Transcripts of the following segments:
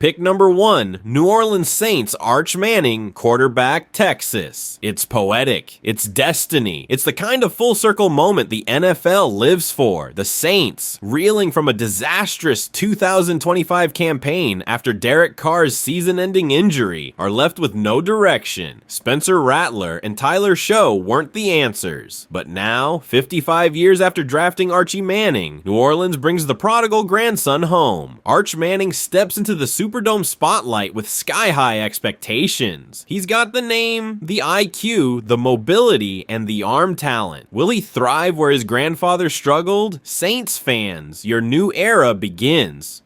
Pick number 1, New Orleans Saints Arch Manning, quarterback, Texas. It's poetic. It's destiny. It's the kind of full circle moment the NFL lives for. The Saints, reeling from a disastrous 2025 campaign after Derek Carr's season-ending injury, are left with no direction. Spencer Rattler and Tyler Show weren't the answers. But now, 55 years after drafting Archie Manning, New Orleans brings the prodigal grandson home. Arch Manning steps into the Superdome spotlight with sky-high expectations. He's got the name, the IQ, the mobility, and the arm talent. Will he thrive where his grandfather struggled? Saints fans, your new era begins.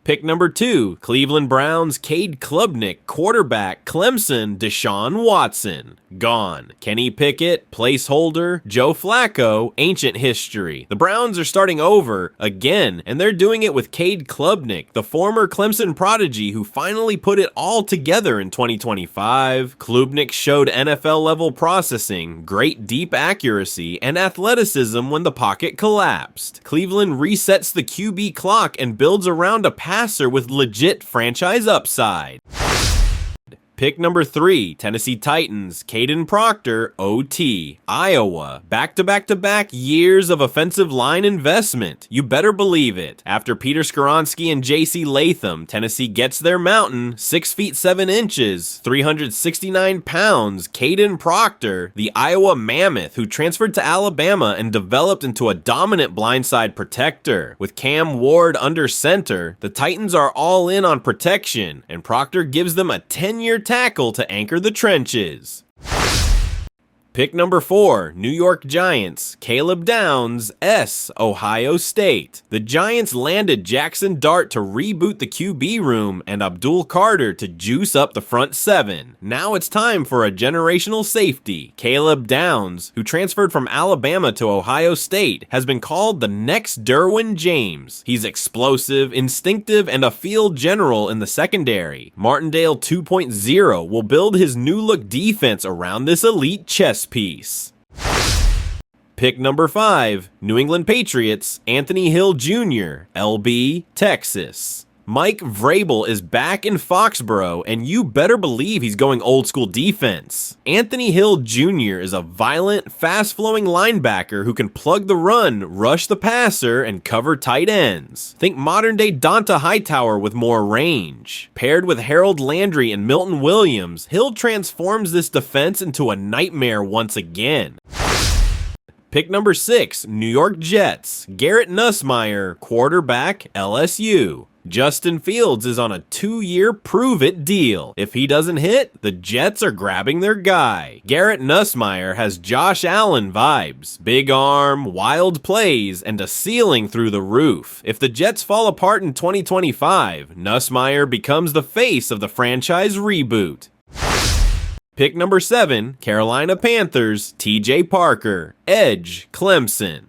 Pick number 2, Cleveland Browns Cade Klubnik, quarterback, Clemson, Deshaun Watson. Gone. Kenny Pickett, placeholder, Joe Flacco, ancient history. The Browns are starting over again, and they're doing it with Cade Klubnik, the former Clemson prodigy who finally put it all together in 2025. Klubnik showed NFL-level processing, great deep accuracy, and athleticism when the pocket collapsed. Cleveland resets the QB clock and builds around a passer with legit franchise upside. Pick number 3, Tennessee Titans, Caden Proctor, OT, Iowa. Back-to-back-to-back years of offensive line investment. You better believe it. After Peter Skoronski and J.C. Latham, Tennessee gets their mountain, 6 feet 7 inches, 369 pounds, Caden Proctor, the Iowa mammoth who transferred to Alabama and developed into a dominant blindside protector. With Cam Ward under center, the Titans are all in on protection, and Proctor gives them a 10-year tackle to anchor the trenches. Pick number 4, New York Giants, Caleb Downs, Ohio State. The Giants landed Jackson Dart to reboot the QB room and Abdul Carter to juice up the front 7. Now it's time for a generational safety. Caleb Downs, who transferred from Alabama to Ohio State, has been called the next Derwin James. He's explosive, instinctive, and a field general in the secondary. Martindale 2.0 will build his new-look defense around this elite chess piece. Pick number 5, New England Patriots, Anthony Hill Jr., LB, Texas. Mike Vrabel is back in Foxborough, and you better believe he's going old school defense. Anthony Hill Jr. is a violent, fast-flowing linebacker who can plug the run, rush the passer, and cover tight ends. Think modern-day Donta Hightower with more range. Paired with Harold Landry and Milton Williams, Hill transforms this defense into a nightmare once again. Pick number 6, New York Jets, Garrett Nussmeier, quarterback, LSU. Justin Fields is on a 2-year prove-it deal. If he doesn't hit, the Jets are grabbing their guy. Garrett Nussmeier has Josh Allen vibes. Big arm, wild plays, and a ceiling through the roof. If the Jets fall apart in 2025, Nussmeier becomes the face of the franchise reboot. Pick number 7, Carolina Panthers, TJ Parker, edge, Clemson.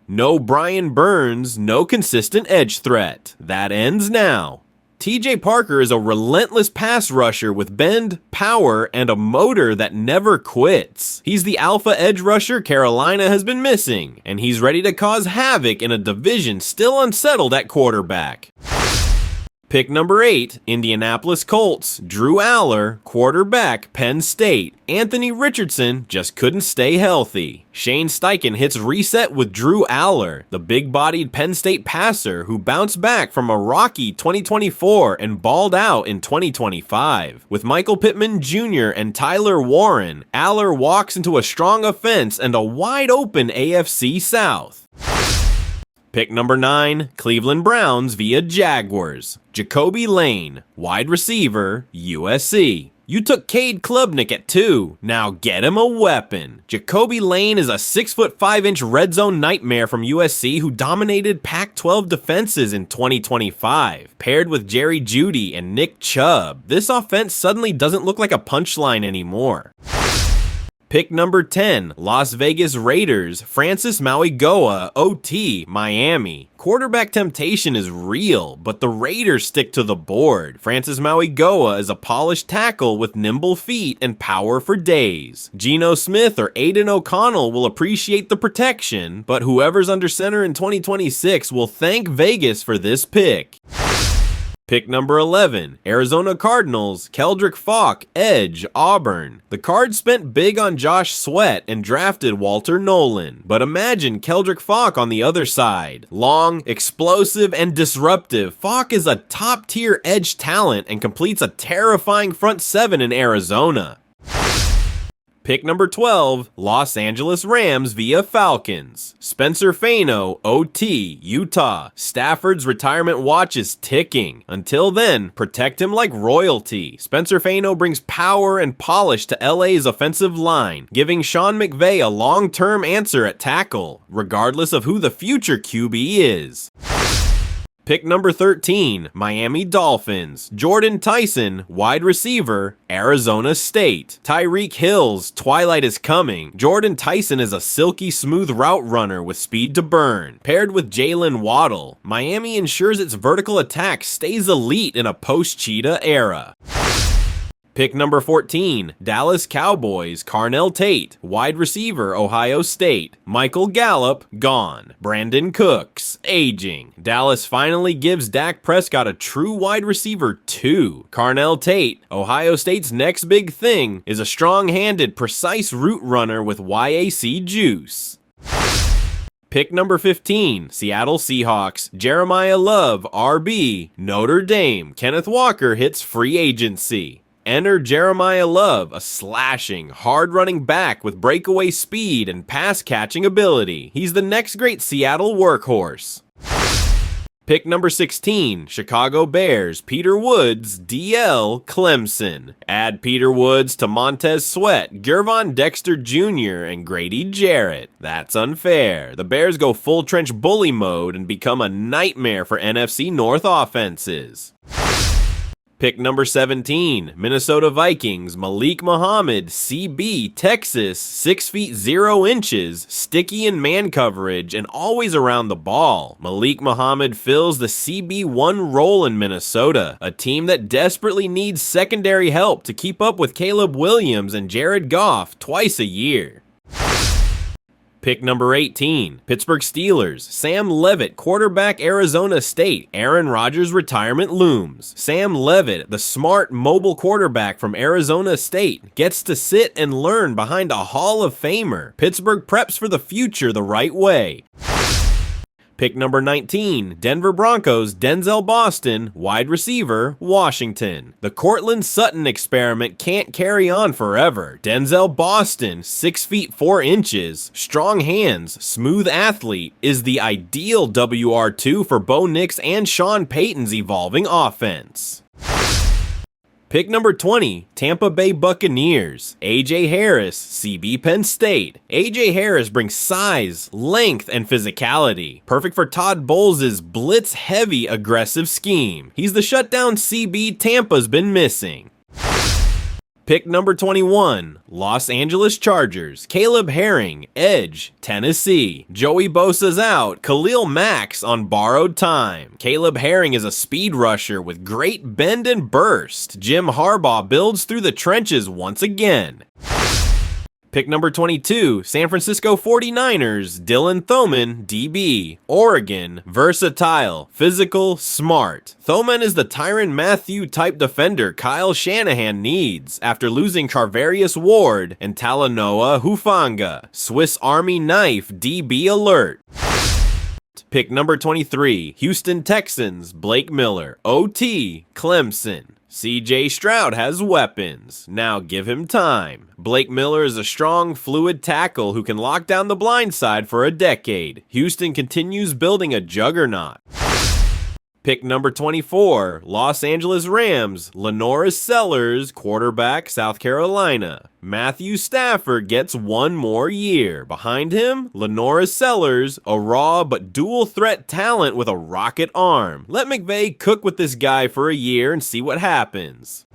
No Brian Burns, no consistent edge threat. That ends now. TJ Parker is a relentless pass rusher with bend, power, and a motor that never quits. He's the alpha edge rusher Carolina has been missing, and he's ready to cause havoc in a division still unsettled at quarterback. Pick number 8, Indianapolis Colts, Drew Aller, quarterback, Penn State. Anthony Richardson just couldn't stay healthy. Shane Steichen hits reset with Drew Aller, the big-bodied Penn State passer who bounced back from a rocky 2024 and balled out in 2025. With Michael Pittman Jr. and Tyler Warren, Aller walks into a strong offense and a wide-open AFC South. Pick number 9, Cleveland Browns via Jaguars. Jacoby Lane, wide receiver, USC. You took Cade Klubnik at 2. Now get him a weapon. Jacoby Lane is a 6'5" red zone nightmare from USC who dominated Pac-12 defenses in 2025. Paired with Jerry Jeudy and Nick Chubb, this offense suddenly doesn't look like a punchline anymore. Pick number 10, Las Vegas Raiders, Francis Mauigoa, OT, Miami. Quarterback temptation is real, but the Raiders stick to the board. Francis Mauigoa is a polished tackle with nimble feet and power for days. Geno Smith or Aiden O'Connell will appreciate the protection, but whoever's under center in 2026 will thank Vegas for this pick. Pick number 11, Arizona Cardinals, Keldrick Falk, edge, Auburn. The Cards spent big on Josh Sweat and drafted Walter Nolan. But imagine Keldrick Falk on the other side. Long, explosive, and disruptive, Falk is a top-tier edge talent and completes a terrifying front seven in Arizona. Pick number 12, Los Angeles Rams via Falcons. Spencer Fano, OT, Utah. Stafford's retirement watch is ticking. Until then, protect him like royalty. Spencer Fano brings power and polish to LA's offensive line, giving Sean McVay a long-term answer at tackle, regardless of who the future QB is. Pick number 13, Miami Dolphins. Jordan Tyson, wide receiver, Arizona State. Tyreek Hill's Twilight is coming. Jordan Tyson is a silky smooth route runner with speed to burn. Paired with Jalen Waddle, Miami ensures its vertical attack stays elite in a post-Cheetah era. Pick number 14, Dallas Cowboys, Carnell Tate, wide receiver, Ohio State. Michael Gallup, gone. Brandon Cooks, aging. Dallas finally gives Dak Prescott a true wide receiver too. Carnell Tate, Ohio State's next big thing, is a strong-handed, precise route runner with YAC juice. Pick number 15, Seattle Seahawks, Jeremiah Love, RB, Notre Dame. Kenneth Walker hits free agency. Enter Jeremiah Love, a slashing, hard-running back with breakaway speed and pass-catching ability. He's the next great Seattle workhorse. Pick number 16, Chicago Bears, Peter Woods, DL, Clemson. Add Peter Woods to Montez Sweat, Gervon Dexter Jr., and Grady Jarrett. That's unfair. The Bears go full trench bully mode and become a nightmare for NFC North offenses. Pick number 17, Minnesota Vikings, Malik Muhammad, CB, Texas, 6 feet 0 inches, sticky in man coverage, and always around the ball. Malik Muhammad fills the CB1 role in Minnesota, a team that desperately needs secondary help to keep up with Caleb Williams and Jared Goff twice a year. Pick number 18, Pittsburgh Steelers, Sam Levitt, quarterback, Arizona State. Aaron Rodgers' retirement looms. Sam Levitt, the smart, mobile quarterback from Arizona State, gets to sit and learn behind a Hall of Famer. Pittsburgh preps for the future the right way. Pick number 19, Denver Broncos, Denzel Boston, wide receiver, Washington. The Cortland Sutton experiment can't carry on forever. Denzel Boston, 6 feet 4 inches, strong hands, smooth athlete, is the ideal WR2 for Bo Nix and Sean Payton's evolving offense. Pick number 20, Tampa Bay Buccaneers, A.J. Harris, CB Penn State. A.J. Harris brings size, length, and physicality. Perfect for Todd Bowles' blitz-heavy aggressive scheme. He's the shutdown CB Tampa's been missing. Pick number 21, Los Angeles Chargers, Caleb Herring, edge, Tennessee. Joey Bosa's out, Khalil Mack's on borrowed time. Caleb Herring is a speed rusher with great bend and burst. Jim Harbaugh builds through the trenches once again. Pick number 22, San Francisco 49ers, Dylan Thoman, DB. Oregon, versatile, physical, smart. Thoman is the Tyrann Mathieu type defender Kyle Shanahan needs after losing Charvarius Ward and Talanoa Hufanga. Swiss Army knife, DB alert. Pick number 23, Houston Texans, Blake Miller, OT, Clemson. CJ Stroud has weapons. Now give him time. Blake Miller is a strong, fluid tackle who can lock down the blind side for a decade. Houston continues building a juggernaut. Pick number 24, Los Angeles Rams, Lenoris Sellers, quarterback, South Carolina. Matthew Stafford gets one more year. Behind him, Lenoris Sellers, a raw but dual threat talent with a rocket arm. Let McVay cook with this guy for a year and see what happens.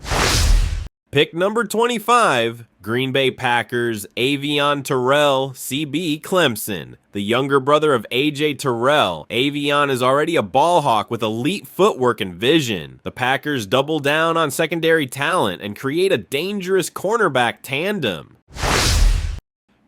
Pick number 25, Green Bay Packers, Avion Terrell, CB Clemson. The younger brother of A.J. Terrell, Avion is already a ball hawk with elite footwork and vision. The Packers double down on secondary talent and create a dangerous cornerback tandem.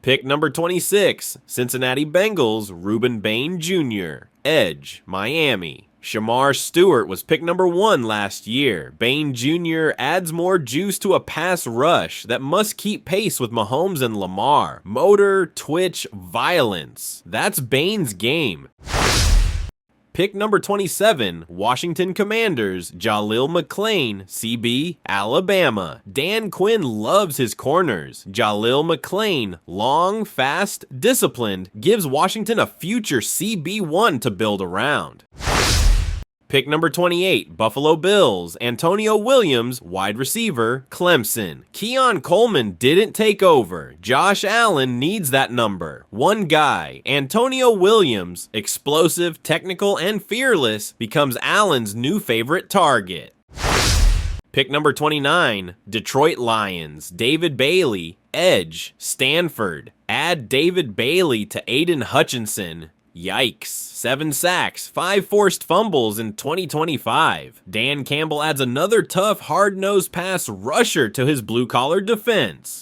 Pick number 26, Cincinnati Bengals, Reuben Bain Jr., edge, Miami. Shamar Stewart was pick number 1 last year. Bain Jr. adds more juice to a pass rush that must keep pace with Mahomes and Lamar. Motor, twitch, violence. That's Bain's game. Pick number 27, Washington Commanders, Jaleel McClain, CB, Alabama. Dan Quinn loves his corners. Jaleel McClain, long, fast, disciplined, gives Washington a future CB1 to build around. Pick number 28, Buffalo Bills, Antonio Williams, wide receiver, Clemson. Keon Coleman didn't take over. Josh Allen needs that number. One guy, Antonio Williams, explosive, technical, and fearless, becomes Allen's new favorite target. Pick number 29, Detroit Lions, David Bailey, edge, Stanford. Add David Bailey to Aiden Hutchinson. Yikes. 7 sacks, 5 forced fumbles in 2025. Dan Campbell adds another tough, hard-nosed pass rusher to his blue-collar defense.